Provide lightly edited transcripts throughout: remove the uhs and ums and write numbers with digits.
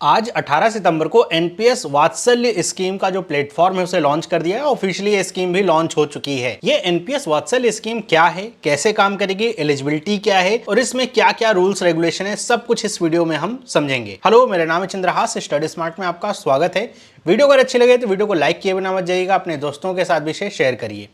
आज 18 सितंबर को एनपीएस वात्सल्य स्कीम का जो प्लेटफॉर्म है उसे लॉन्च कर दिया है। ऑफिशियली ये स्कीम भी लॉन्च हो चुकी है। ये एनपीएस वात्सल्य स्कीम क्या है, कैसे काम करेगी, एलिजिबिलिटी क्या है और इसमें क्या क्या रूल्स रेगुलेशन है, सब कुछ इस वीडियो में हम समझेंगे। हेलो, मेरा नाम है चंद्रहास, स्टडी स्मार्ट में आपका स्वागत है। वीडियो अगर अच्छी लगे तो वीडियो को लाइक किए बिना मत जाइएगा, अपने दोस्तों के साथ भी इसे शेयर करिए।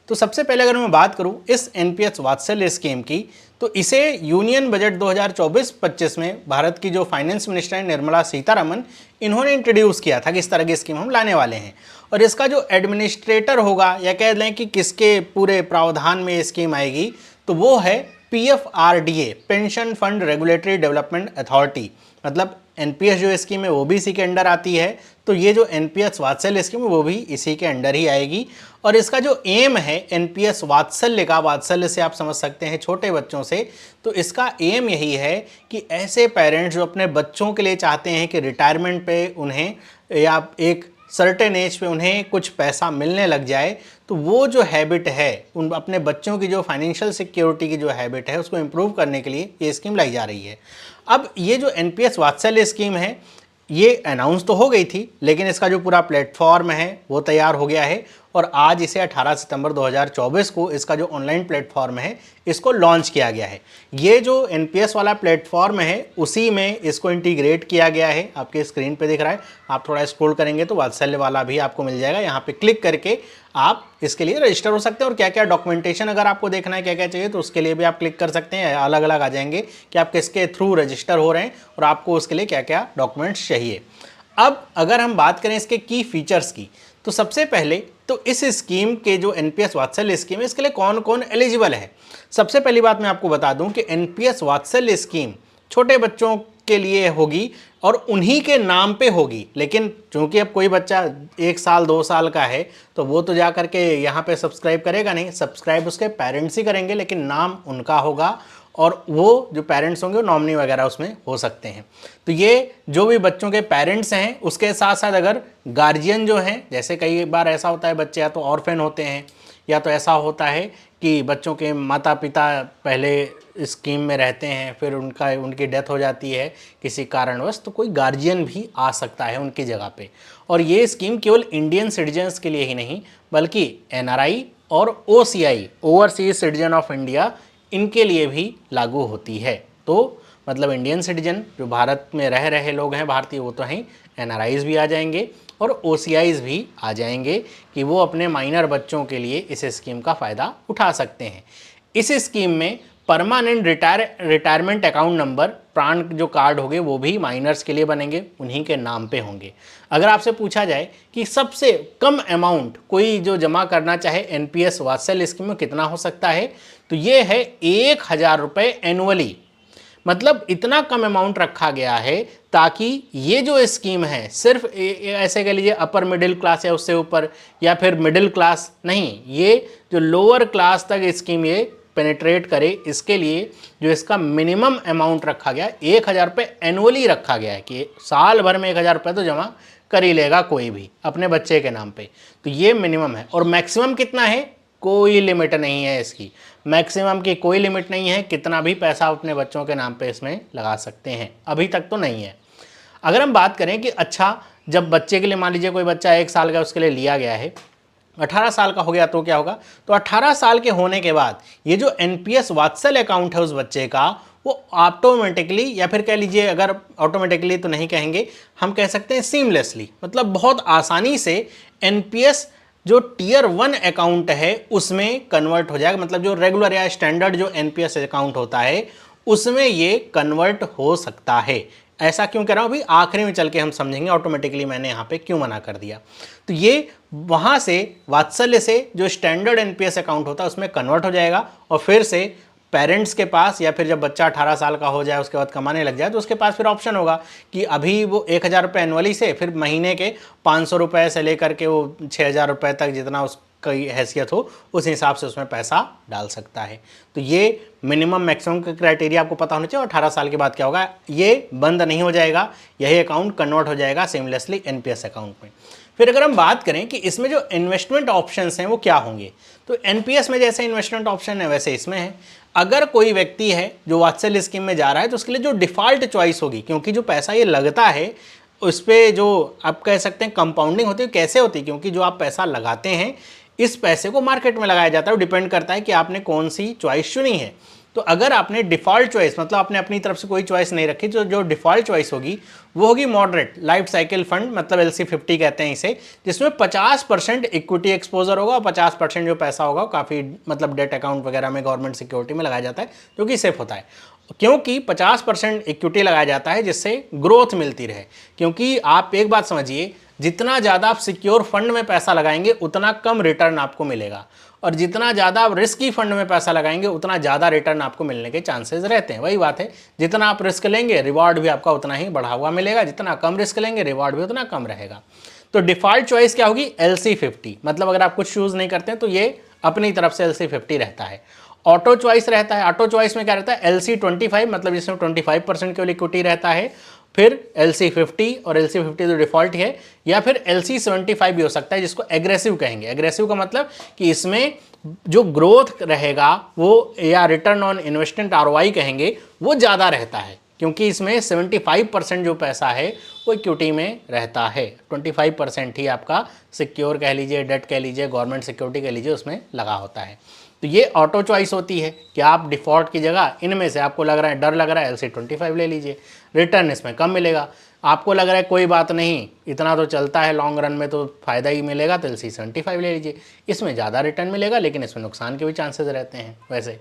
तो सबसे पहले अगर मैं बात करूं इस एनपीएस वात्सल्य स्कीम की, तो इसे यूनियन बजट 2024-25 में भारत की जो फाइनेंस मिनिस्टर है निर्मला सीतारमन, इन्होंने इंट्रोड्यूस किया था कि इस तरह की स्कीम हम लाने वाले हैं। और इसका जो एडमिनिस्ट्रेटर होगा या कह लें कि किसके पूरे प्रावधान में ये स्कीम आएगी, तो वो है PFRDA, pension fund regulatory development authority. मतलब एनपीएस जो स्कीम है वो भी इसी के अंडर आती है, तो ये जो एनपीएस वात्सल्य स्कीम है वो भी इसी के अंडर ही आएगी। और इसका जो एम है एनपीएस वात्सल्य का, वात्सल्य से आप समझ सकते हैं छोटे बच्चों से, तो इसका एम यही है कि ऐसे पेरेंट्स जो अपने बच्चों के लिए चाहते हैं कि रिटायरमेंट पे उन्हें या एक सर्टेन एज पे उन्हें कुछ पैसा मिलने लग जाए, तो वो जो हैबिट है, उन अपने बच्चों की जो फाइनेंशियल सिक्योरिटी की जो हैबिट है उसको इम्प्रूव करने के लिए ये स्कीम लाई जा रही है। अब ये जो एनपीएस वात्सल्य स्कीम है ये अनाउंस तो हो गई थी, लेकिन इसका जो पूरा प्लेटफॉर्म है वो तैयार हो गया है और आज इसे 18 सितंबर 2024 को इसका जो ऑनलाइन प्लेटफॉर्म है इसको लॉन्च किया गया है। ये जो एनपीएस वाला प्लेटफॉर्म है उसी में इसको इंटीग्रेट किया गया है। आपके स्क्रीन पे दिख रहा है, आप थोड़ा स्क्रॉल करेंगे तो वात्सल्य वाला भी आपको मिल जाएगा। यहाँ पे क्लिक करके आप इसके लिए रजिस्टर हो सकते हैं और क्या क्या डॉक्यूमेंटेशन अगर आपको देखना है क्या क्या चाहिए तो उसके लिए भी आप क्लिक कर सकते हैं। अलग अलग आ जाएंगे कि आप किसके थ्रू रजिस्टर हो रहे हैं और आपको उसके लिए क्या क्या डॉक्यूमेंट्स चाहिए। अब अगर हम बात करें इसके की फीचर्स की, तो सबसे पहले तो इस स्कीम के जो एनपीएस वात्सल्य स्कीम है इसके लिए कौन कौन एलिजिबल है। सबसे पहली बात मैं आपको बता दूं कि एनपीएस वात्सल्य स्कीम छोटे बच्चों के लिए होगी और उन्हीं के नाम पे होगी। लेकिन चूंकि अब कोई बच्चा 1 साल 2 साल का है तो वो तो जा करके यहाँ पे सब्सक्राइब करेगा नहीं, सब्सक्राइब उसके पेरेंट्स ही करेंगे, लेकिन नाम उनका होगा और वो जो पेरेंट्स होंगे वो नॉमिनी वगैरह उसमें हो सकते हैं। तो ये जो भी बच्चों के पेरेंट्स हैं उसके साथ साथ अगर गार्जियन जो हैं, जैसे कई बार ऐसा होता है बच्चे या तो ऑर्फेन होते हैं या तो ऐसा होता है कि बच्चों के माता पिता पहले स्कीम में रहते हैं, फिर उनकी डेथ हो जाती है किसी कारणवश, तो कोई गार्जियन भी आ सकता है उनकी जगह पे। और ये स्कीम केवल इंडियन सिटीजन्स के लिए ही नहीं बल्कि एनआरआई और OCI, overseas citizen of India, इनके लिए भी लागू होती है। तो मतलब इंडियन सिटीजन जो भारत में रह रहे लोग हैं भारतीय, वो तो हैं, एनआरआईज भी आ जाएंगे और ओसीआईज भी आ जाएंगे कि वो अपने माइनर बच्चों के लिए इस स्कीम का फ़ायदा उठा सकते हैं। इस स्कीम में परमानेंट रिटायरमेंट अकाउंट नंबर, प्राण जो कार्ड होंगे वो भी माइनर्स के लिए बनेंगे, उन्हीं के नाम पे होंगे। अगर आपसे पूछा जाए कि सबसे कम अमाउंट कोई जो जमा करना चाहे एनपीएस वात्सल्य स्कीम में कितना हो सकता है, तो ये है 1000 रुपये एनुअली। मतलब इतना कम अमाउंट रखा गया है ताकि ये जो स्कीम है सिर्फ ऐसे कह लीजिए अपर मिडिल क्लास या उससे ऊपर या फिर मिडिल क्लास नहीं, ये जो लोअर क्लास तक स्कीम ये पेनिट्रेट करे, इसके लिए जो इसका मिनिमम अमाउंट रखा गया 1000 रुपये एनुअली रखा गया है कि साल भर में 1000 रुपये तो जमा कर ही लेगा कोई भी अपने बच्चे के नाम पे। तो ये मिनिमम है। और मैक्सिमम कितना है, कोई लिमिट नहीं है इसकी, मैक्सिमम की कोई लिमिट नहीं है, कितना भी पैसा अपने बच्चों के नाम पे इसमें लगा सकते हैं। अभी तक तो नहीं है। अगर हम बात करें कि अच्छा जब बच्चे के लिए मान लीजिए कोई बच्चा 1 साल का उसके लिए लिया गया है, 18 साल का हो गया तो क्या होगा, तो 18 साल के होने के बाद ये जो एनपीएस वात्सल्य अकाउंट है उस बच्चे का वो ऑटोमेटिकली, या फिर कह लीजिए अगर ऑटोमेटिकली तो नहीं कहेंगे, हम कह सकते हैं सीमलेसली, मतलब बहुत आसानी से एनपीएस जो टियर 1 अकाउंट है उसमें कन्वर्ट हो जाएगा। मतलब जो रेगुलर या स्टैंडर्ड जो एनपीएस अकाउंट होता है उसमें ये कन्वर्ट हो सकता है। ऐसा क्यों कह रहा हूँ अभी आखिरी में चल के हम समझेंगे ऑटोमेटिकली मैंने यहाँ पे क्यों मना कर दिया। तो ये वहाँ से वात्सल्य से जो स्टैंडर्ड एनपीएस अकाउंट होता है उसमें कन्वर्ट हो जाएगा और फिर से पेरेंट्स के पास, या फिर जब बच्चा 18 साल का हो जाए उसके बाद कमाने लग जाए तो उसके पास फिर ऑप्शन होगा कि अभी वो 1000 रुपये एनुअली से फिर महीने के 500 रुपये से लेकर के वो 6000 रुपये तक जितना उसकी हैसियत हो उस हिसाब से उसमें पैसा डाल सकता है। तो ये मिनिमम मैक्सिमम का क्राइटेरिया आपको पता होना चाहिए। 18 साल के बाद क्या होगा, ये बंद नहीं हो जाएगा, यही अकाउंट कन्वर्ट हो जाएगा सीमलेसली एनपीएस अकाउंट में। फिर अगर हम बात करें कि इसमें जो इन्वेस्टमेंट ऑप्शंस हैं वो क्या होंगे, तो एनपीएस में जैसे इन्वेस्टमेंट ऑप्शन है वैसे इसमें है। अगर कोई व्यक्ति है जो वात्सल्य स्कीम में जा रहा है तो उसके लिए जो डिफ़ॉल्ट चॉइस होगी, क्योंकि जो पैसा ये लगता है उस पर जो आप कह सकते हैं कंपाउंडिंग होती है, कैसे होती है, क्योंकि जो आप पैसा लगाते हैं इस पैसे को मार्केट में लगाया जाता है, डिपेंड करता है कि आपने कौन सी चॉइस चुनी है। तो अगर आपने डिफ़ॉल्ट चॉइस, मतलब आपने अपनी तरफ से कोई चॉइस नहीं रखी, तो जो डिफ़ॉल्ट चॉइस होगी वो होगी मॉडरेट लाइफ साइकिल फंड, मतलब LC50 कहते हैं इसे, जिसमें 50% इक्विटी एक्सपोजर होगा और 50% जो पैसा होगा काफ़ी मतलब डेट अकाउंट वगैरह में गवर्नमेंट सिक्योरिटी में लगाया जाता है, जो कि सेफ होता है। क्योंकि 50% इक्विटी लगाया जाता है जिससे ग्रोथ मिलती रहे। क्योंकि आप एक बात समझिए, जितना ज़्यादा आप सिक्योर फंड में पैसा लगाएंगे उतना कम रिटर्न आपको मिलेगा, और जितना ज़्यादा आप रिस्की फंड में पैसा लगाएंगे उतना ज़्यादा रिटर्न आपको मिलने के चांसेस रहते हैं। वही बात है, जितना आप रिस्क लेंगे रिवॉर्ड भी आपका उतना ही बढ़ा हुआ मिलेगा, जितना कम रिस्क लेंगे रिवॉर्ड भी उतना कम रहेगा। तो डिफ़ॉल्ट चॉइस क्या होगी? LC50, मतलब अगर आप कुछ चूज़ नहीं करते हैं तो ये अपनी तरफ से LC50 रहता है। ऑटो चॉइस रहता है, ऑटो चॉइस में क्या रहता है? LC25, मतलब जिसमें 25% केवल इक्विटी रहता है। फिर LC50, और LC50 जो डिफ़ॉल्ट है, या फिर LC75 भी हो सकता है, जिसको एग्रेसिव कहेंगे। एग्रेसिव का मतलब कि इसमें जो ग्रोथ रहेगा वो, या रिटर्न ऑन इन्वेस्टमेंट ROI कहेंगे, वो ज़्यादा रहता है, क्योंकि इसमें 75% जो पैसा है वो इक्विटी में रहता है, 25% ही आपका सिक्योर कह लीजिए, डेट कह लीजिए, गवर्नमेंट सिक्योरिटी कह लीजिए, उसमें लगा होता है। तो ये ऑटो चॉइस होती है कि आप डिफ़ॉल्ट की जगह इनमें से आपको लग रहा है, डर लग रहा है, LC25 ले लीजिए, रिटर्न इसमें कम मिलेगा। आपको लग रहा है कोई बात नहीं, इतना तो चलता है लॉन्ग रन में तो फ़ायदा ही मिलेगा, तो LC75 ले लीजिए, इसमें ज़्यादा रिटर्न मिलेगा लेकिन इसमें नुकसान के भी चांसेस रहते हैं। वैसे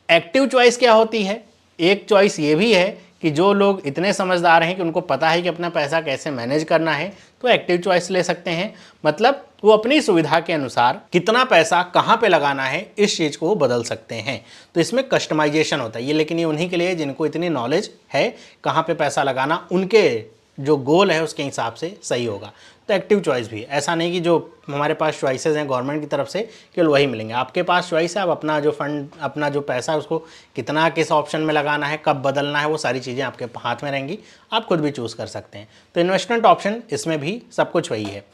एक्टिव चॉइस क्या होती है? एक चॉइस ये भी है कि जो लोग इतने समझदार हैं कि उनको पता है कि अपना पैसा कैसे मैनेज करना है, तो एक्टिव चॉइस ले सकते हैं। मतलब वो अपनी सुविधा के अनुसार कितना पैसा कहाँ पे लगाना है इस चीज़ को वो बदल सकते हैं। तो इसमें कस्टमाइजेशन होता है ये, लेकिन ये उन्हीं के लिए जिनको इतनी नॉलेज है कहाँ पे पैसा लगाना, उनके जो गोल है उसके हिसाब से सही होगा। तो एक्टिव चॉइस भी, ऐसा नहीं कि जो हमारे पास चॉइसेस हैं गवर्नमेंट की तरफ से केवल वही मिलेंगे। आपके पास चॉइस है, आप अपना जो फंड, अपना जो पैसा है उसको कितना किस ऑप्शन में लगाना है, कब बदलना है, वो सारी चीज़ें आपके हाथ में रहेंगी, आप खुद भी चूज़ कर सकते हैं। तो इन्वेस्टमेंट ऑप्शन इसमें भी सब कुछ वही है।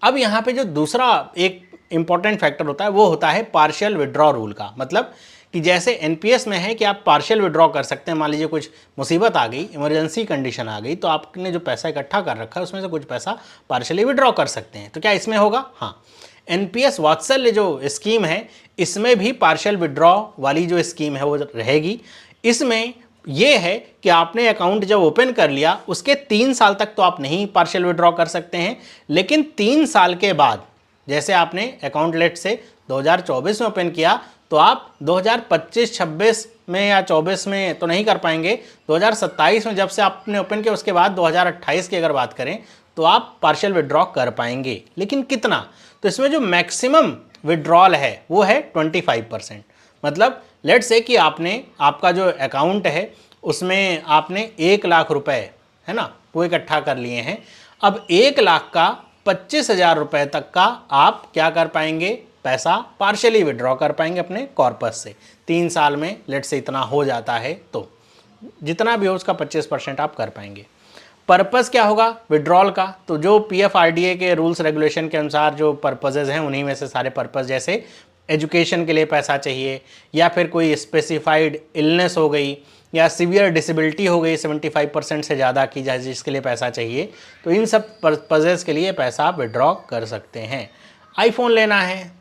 अब यहाँ पे जो दूसरा एक इम्पॉर्टेंट फैक्टर होता है वो होता है पार्शियल विड्रॉ रूल का। मतलब कि जैसे NPS में है कि आप पार्शियल विड्रॉ कर सकते हैं, मान लीजिए कुछ मुसीबत आ गई, इमरजेंसी कंडीशन आ गई, तो आपने जो पैसा इकट्ठा कर रखा है उसमें से कुछ पैसा पार्शियली विड्रॉ कर सकते हैं। तो क्या इसमें होगा? हाँ, NPS वात्सल्य जो स्कीम है इसमें भी पार्शियल विड्रॉ वाली जो स्कीम है वो रहेगी। इसमें यह है कि आपने अकाउंट जब ओपन कर लिया उसके 3 साल तक तो आप नहीं पार्शियल विड्रॉ कर सकते हैं, लेकिन 3 साल के बाद, जैसे आपने अकाउंट लेट से 2024 में ओपन किया, तो आप 2025-26 में या 24 में तो नहीं कर पाएंगे, 2027 में जब से आपने ओपन किया उसके बाद 2028 की अगर बात करें तो आप पार्शियल विड्रॉ कर पाएंगे। लेकिन कितना? तो इसमें जो मैक्सिमम विड्रॉल है वो है 25%। मतलब लेट से कि आपने, आपका जो अकाउंट है उसमें आपने 1 लाख रुपए है ना वो इकट्ठा कर लिए हैं। अब 1 लाख का 25,000 रुपये तक का आप क्या कर पाएंगे? पैसा पार्शियली विड्रॉ कर पाएंगे अपने कॉर्पस से। 3 साल में लेट से इतना हो जाता है, तो जितना भी हो उसका 25% आप कर पाएंगे। पर्पस क्या होगा विड्रॉल का? तो जो PFRDA के रूल्स रेगुलेशन के अनुसार जो पर्पजेज हैं उन्हीं में से सारे पर्पस, जैसे एजुकेशन के लिए पैसा चाहिए, या फिर कोई स्पेसिफाइड इलनेस हो गई, या सीवियर डिसेबिलिटी हो गई 75% से ज़्यादा की जाए जिसके लिए पैसा चाहिए, तो इन सब पर्पजेज़ के लिए पैसा आप विड्रॉ कर सकते हैं। आईफोन लेना है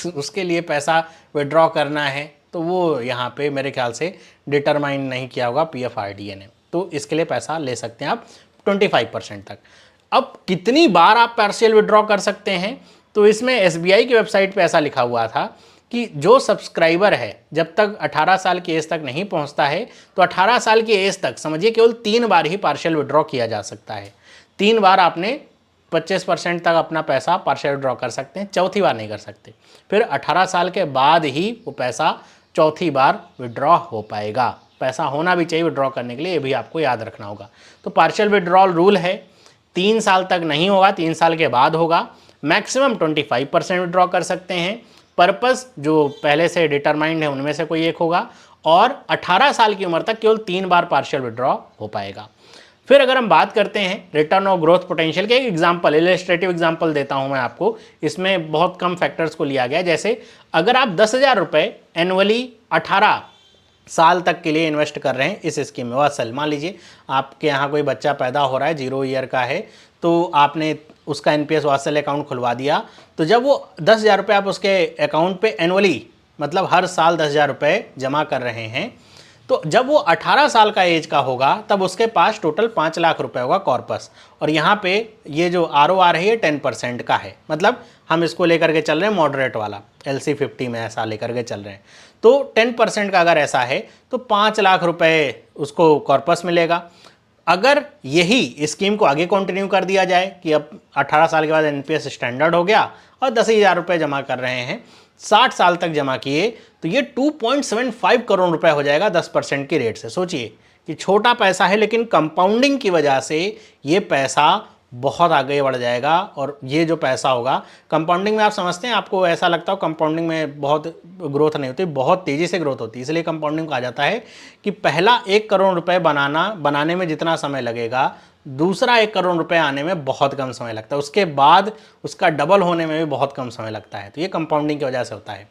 उसके लिए पैसा विड्रॉ करना है, तो वो यहाँ पे मेरे ख्याल से डिटरमाइन नहीं किया होगा PFRDA ने, तो इसके लिए पैसा ले सकते हैं आप 25% तक। अब कितनी बार आप पार्शियल विड्रॉ कर सकते हैं? तो इसमें SBI की वेबसाइट पे ऐसा लिखा हुआ था कि जो सब्सक्राइबर है जब तक 18 साल की एज तक नहीं पहुंचता है, तो 18 साल की एज तक समझिए केवल 3 बार ही पार्शियल विड्रॉ किया जा सकता है। 3 बार आपने 25% तक अपना पैसा पार्शियल विड्रॉ कर सकते हैं, चौथी बार नहीं कर सकते। फिर 18 साल के बाद ही वो पैसा चौथी बार विड्रॉ हो पाएगा। पैसा होना भी चाहिए विड्रॉ करने के लिए, ये भी आपको याद रखना होगा। तो पार्शियल विड्रॉल रूल है 3 साल तक नहीं होगा, 3 साल के बाद होगा। मैक्सिमम 25% विड्रॉ कर सकते हैं। पर्पस जो पहले से डिटरमाइंड है उनमें से कोई एक होगा, और 18 साल की उम्र तक केवल 3 बार पार्शियल विड्रॉ हो पाएगा। फिर अगर हम बात करते हैं रिटर्न और ग्रोथ पोटेंशियल के, एक एग्जांपल, इलस्ट्रेटिव एग्जांपल देता हूं मैं आपको। इसमें बहुत कम फैक्टर्स को लिया गया। जैसे अगर आप 10,000 रुपये एनुअली 18 साल तक के लिए इन्वेस्ट कर रहे हैं इस स्कीम में। वात्सल्य, मान लीजिए आपके यहाँ कोई बच्चा पैदा हो रहा है 0 ईयर का है, तो आपने उसका एनपीएस वात्सल्य अकाउंट खुलवा दिया, तो जब वो 10,000 रुपये आप उसके अकाउंट पे एनुअली मतलब हर साल 10,000 रुपये जमा कर रहे हैं, तो जब वो 18 साल का एज का होगा तब उसके पास टोटल 5 लाख रुपए होगा कॉर्पस। और यहाँ पे ये जो ROR है ये 10% का है, मतलब हम इसको लेकर के चल रहे हैं मॉडरेट वाला, LC 50 में ऐसा लेकर के चल रहे हैं। तो 10% का अगर ऐसा है तो 5 लाख रुपए उसको कॉर्पस मिलेगा। अगर यही स्कीम को आगे कंटिन्यू कर दिया जाए कि अब 18 साल के बाद एनपीएस स्टैंडर्ड हो गया और 10,000 रुपये जमा कर रहे हैं, 60 साल तक जमा किए, तो ये 2.75 करोड़ रुपए हो जाएगा 10% की रेट से। सोचिए कि छोटा पैसा है लेकिन कंपाउंडिंग की वजह से ये पैसा बहुत आगे बढ़ जाएगा। और ये जो पैसा होगा कंपाउंडिंग में, आप समझते हैं, आपको ऐसा लगता हो कंपाउंडिंग में बहुत ग्रोथ नहीं होती, बहुत तेज़ी से ग्रोथ होती है। इसलिए कंपाउंडिंग कहा जाता है कि पहला 1 करोड़ रुपए बनाने में जितना समय लगेगा, दूसरा 1 करोड़ रुपए आने में बहुत कम समय लगता है, उसके बाद उसका डबल होने में भी बहुत कम समय लगता है। तो ये कंपाउंडिंग की वजह से होता है।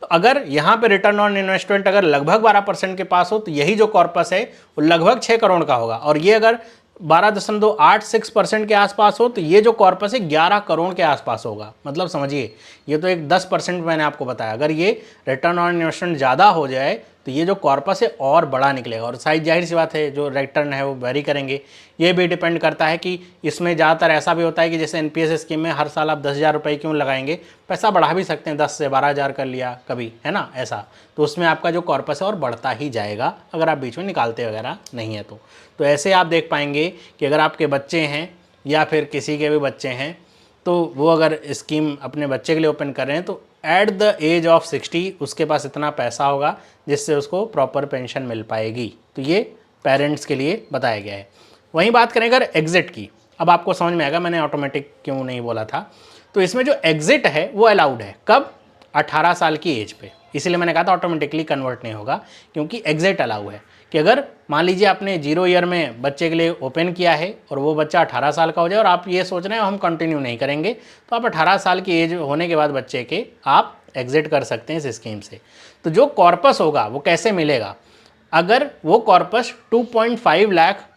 तो अगर यहाँ पे रिटर्न ऑन इन्वेस्टमेंट अगर लगभग 12% के पास हो, तो यही जो कॉर्पस है वो लगभग 6 करोड़ का होगा। और ये अगर 12.86% के आसपास हो, तो ये जो कॉर्पस है 11 करोड़ के आसपास होगा। मतलब समझिए, ये तो एक 10% मैंने आपको बताया। अगर ये रिटर्न ऑन इन्वेस्टमेंट ज़्यादा हो जाए तो ये जो कॉर्पस है और बड़ा निकलेगा। और साइज जाहिर सी बात है, जो रिटर्न है वो वेरी करेंगे। ये भी डिपेंड करता है कि इसमें ज़्यादातर ऐसा भी होता है कि जैसे एनपीएस स्कीम में हर साल आप 10,000 रुपये क्यों लगाएंगे, पैसा बढ़ा भी सकते हैं, 10 से 12,000 कर लिया कभी, है ना, ऐसा। तो उसमें आपका जो कॉर्पस है और बढ़ता ही जाएगा अगर आप बीच में निकालते वगैरह नहीं है तो ऐसे आप देख पाएंगे कि अगर आपके बच्चे हैं या फिर किसी के भी बच्चे हैं, तो वो अगर स्कीम अपने बच्चे के लिए ओपन कर रहे हैं, तो एट द एज ऑफ 60 उसके पास इतना पैसा होगा जिससे उसको प्रॉपर पेंशन मिल पाएगी। तो ये पेरेंट्स के लिए बताया गया है। वहीं बात करें अगर एग्जिट की, अब आपको समझ में आएगा मैंने ऑटोमेटिक क्यों नहीं बोला था। तो इसमें जो एग्जिट है वो अलाउड है, कब? 18 साल की एज पे। इसीलिए मैंने कहा था ऑटोमेटिकली कन्वर्ट नहीं होगा, क्योंकि एग्जिट अलाउ है। कि अगर मान लीजिए आपने 0 ईयर में बच्चे के लिए ओपन किया है और वो बच्चा 18 साल का हो जाए और आप ये सोच रहे हैं हम कंटिन्यू नहीं करेंगे, तो आप 18 साल की एज होने के बाद बच्चे के आप एग्जिट कर सकते हैं इस स्कीम से। तो जो कॉर्पस होगा वो कैसे मिलेगा? अगर वो कॉर्पस 2.5 लाख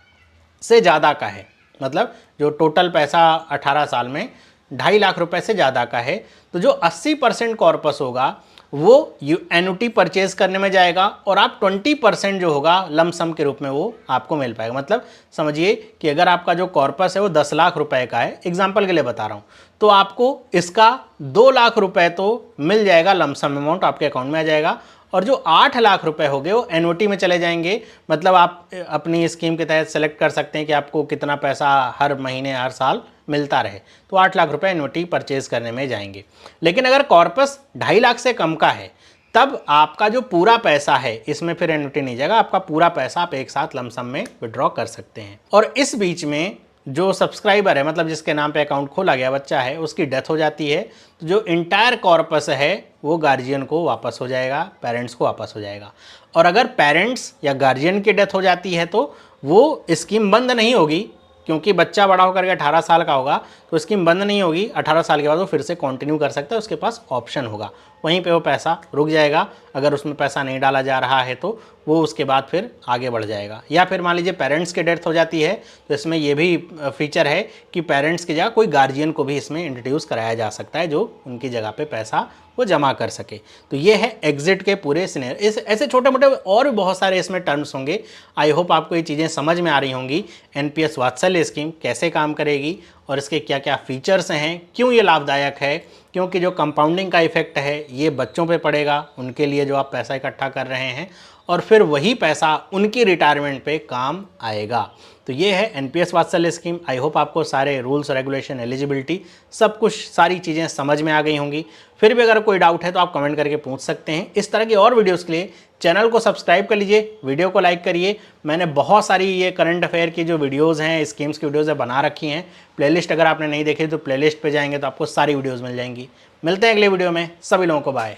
से ज़्यादा का है, मतलब जो टोटल पैसा 18 साल में 2.5 लाख रुपए से ज़्यादा का है, तो जो 80% कॉर्पस होगा वो एन्युटी परचेज करने में जाएगा और आप 20% जो होगा लमसम के रूप में वो आपको मिल पाएगा। मतलब समझिए कि अगर आपका जो कॉर्पस है वो 10 लाख रुपए का है, एग्जाम्पल के लिए बता रहा हूँ, तो आपको इसका 2 लाख रुपए तो मिल जाएगा, लमसम अमाउंट आपके अकाउंट में आ जाएगा। और जो 8 लाख रुपए हो गए वो एन्युटी में चले जाएंगे। मतलब आप अपनी स्कीम के तहत सेलेक्ट कर सकते हैं कि आपको कितना पैसा हर महीने हर साल मिलता रहे, तो 8 लाख रुपए एन्युटी परचेज करने में जाएंगे। लेकिन अगर कॉर्पस 2.5 लाख से कम का है, तब आपका जो पूरा पैसा है इसमें फिर एन्युटी नहीं जाएगा, आपका पूरा पैसा आप एक साथ लमसम में विड्रॉ कर सकते हैं। और इस बीच में जो सब्सक्राइबर है, मतलब जिसके नाम पे अकाउंट खोला गया बच्चा है, उसकी डेथ हो जाती है, तो जो इंटायर कॉर्पस है वो गार्जियन को वापस हो जाएगा, पेरेंट्स को वापस हो जाएगा। और अगर पेरेंट्स या गार्जियन की डेथ हो जाती है तो वो स्कीम बंद नहीं होगी, क्योंकि बच्चा बड़ा होकर के 18 साल का होगा, तो स्कीम बंद नहीं होगी। 18 साल के बाद वो फिर से कंटिन्यू कर सकता है, उसके पास ऑप्शन होगा, वहीं पे वो पैसा रुक जाएगा। अगर उसमें पैसा नहीं डाला जा रहा है तो वो उसके बाद फिर आगे बढ़ जाएगा। या फिर मान लीजिए पेरेंट्स की डेथ हो जाती है, तो इसमें ये भी फीचर है कि पेरेंट्स की जगह कोई गार्जियन को भी इसमें इंट्रोड्यूस कराया जा सकता है, जो उनकी जगह पे पैसा वो जमा कर सके। तो ये है एग्जिट के पूरे सिनेरियो। इस ऐसे छोटे मोटे और भी बहुत सारे इसमें टर्म्स होंगे। आई होप आपको ये चीज़ें समझ में आ रही होंगी। एनपीएस वात्सल्य स्कीम कैसे काम करेगी और इसके क्या क्या फीचर्स हैं, क्यों ये लाभदायक है, क्योंकि जो कंपाउंडिंग का इफेक्ट है ये बच्चों पे पड़ेगा, उनके लिए जो आप पैसा इकट्ठा कर रहे हैं, और फिर वही पैसा उनकी रिटायरमेंट पे काम आएगा। तो ये है एनपीएस वात्सल्य स्कीम। आई होप आपको सारे रूल्स, रेगुलेशन, एलिजिबिलिटी सब कुछ सारी चीज़ें समझ में आ गई होंगी। फिर भी अगर कोई डाउट है तो आप कमेंट करके पूछ सकते हैं। इस तरह की और वीडियोस के लिए चैनल को सब्सक्राइब कर लीजिए, वीडियो को लाइक करिए। मैंने बहुत सारी ये करंट अफेयर की जो वीडियोज़ हैं, स्कीम्स की वीडियोज़ बना रखी हैं। प्लेलिस्ट अगर आपने नहीं देखी तो प्लेलिस्ट पे जाएंगे तो आपको सारी वीडियोज़ मिल जाएंगी। मिलते हैं अगले वीडियो में, सभी लोगों को बाय।